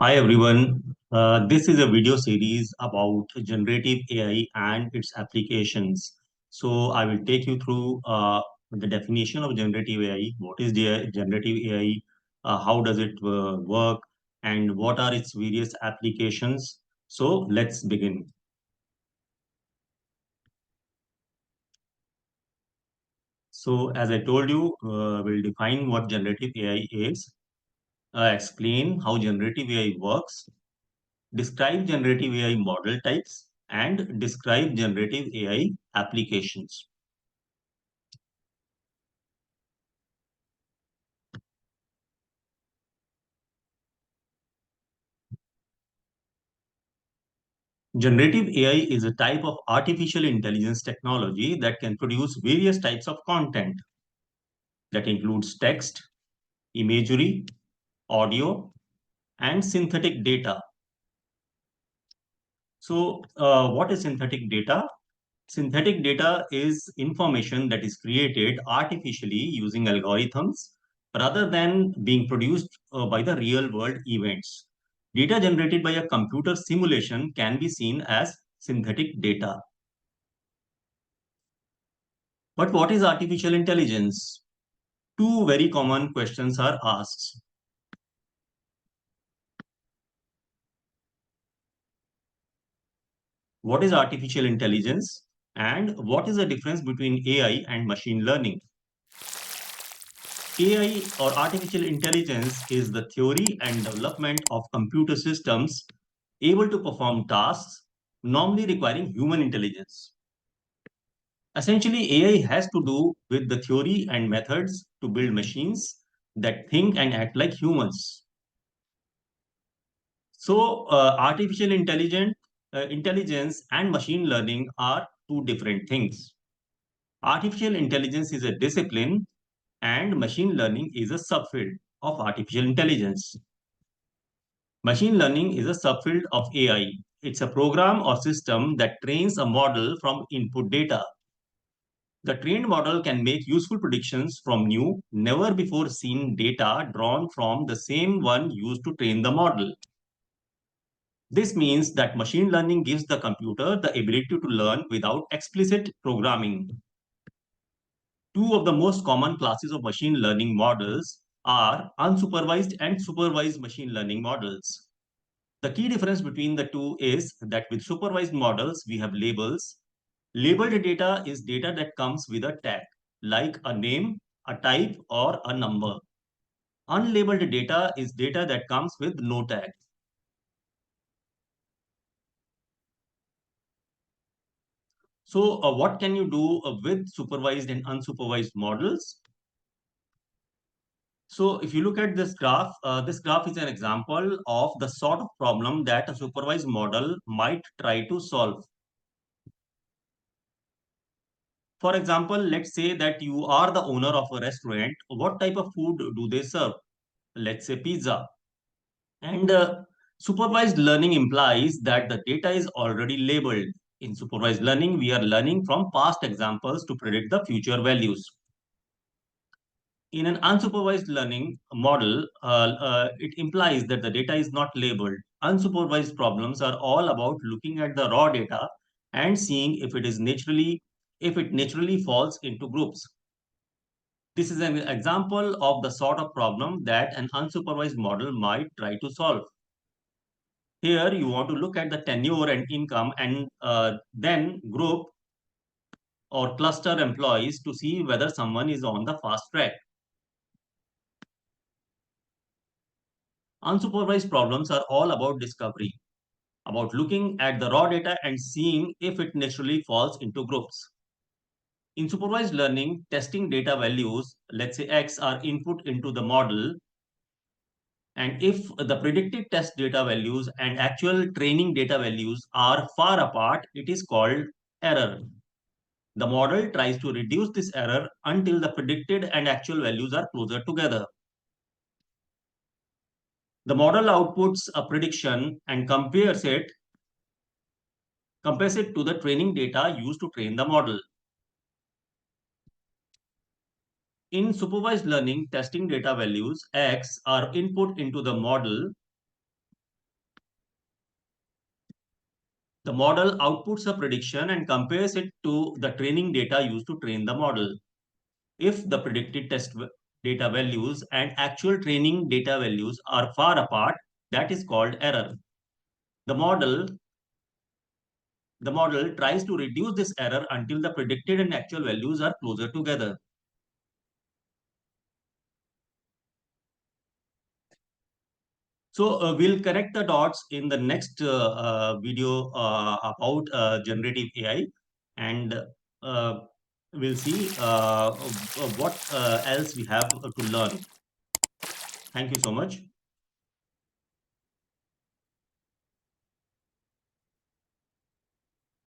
Hi everyone. This is a video series about generative AI and its applications. So I will take you through the definition of generative AI. What is the generative AI? How does it work? And what are its various applications? So let's begin. So as I told you, we'll define what generative AI is, explain how generative AI works, describe generative AI model types, and describe generative AI applications. Generative AI is a type of artificial intelligence technology that can produce various types of content that includes text, imagery, audio, and synthetic data. So, what is synthetic data? Synthetic data is information that is created artificially using algorithms rather than being produced by the real world events. Data generated by a computer simulation can be seen as synthetic data. But what is artificial intelligence? Two very common questions are asked. What is artificial intelligence? And what is the difference between AI and machine learning? AI or artificial intelligence is the theory and development of computer systems able to perform tasks normally requiring human intelligence. Essentially, AI has to do with the theory and methods to build machines that think and act like humans. So, intelligence and machine learning are two different things. Artificial intelligence is a discipline, and machine learning is a subfield of artificial intelligence. Machine learning is a subfield of AI. It's a program or system that trains a model from input data. The trained model can make useful predictions from new, never before seen data drawn from the same one used to train the model. This means that machine learning gives the computer the ability to learn without explicit programming. Two of the most common classes of machine learning models are unsupervised and supervised machine learning models. The key difference between the two is that with supervised models, we have labels. Labeled data is data that comes with a tag, like a name, a type, or a number. Unlabeled data is data that comes with no tag. So, what can you do with supervised and unsupervised models? So, if you look at this graph is an example of the sort of problem that a supervised model might try to solve. For example, let's say that you are the owner of a restaurant. What type of food do they serve? Let's say pizza. And supervised learning implies that the data is already labeled. In supervised learning, we are learning from past examples to predict the future values. In an unsupervised learning model, it implies that the data is not labeled. Unsupervised problems are all about looking at the raw data and seeing if it naturally falls into groups. This is an example of the sort of problem that an unsupervised model might try to solve. Here, you want to look at the tenure and income and then group or cluster employees to see whether someone is on the fast track. Unsupervised problems are all about discovery, about looking at the raw data and seeing if it naturally falls into groups. In supervised learning, testing data values, let's say X, are input into the model. And if the predicted test data values and actual training data values are far apart, it is called error. The model tries to reduce this error until the predicted and actual values are closer together. The model outputs a prediction and compares it to the training data used to train the model. In supervised learning, testing data values X are input into the model The model outputs a prediction and compares it to the training data used to train the model. If the predicted data values and actual training data values are far apart, that is called error. The model the model tries to reduce this error until the predicted and actual values are closer together. So we'll connect the dots in the next video about generative AI, and uh, we'll see what else we have to learn. Thank you so much.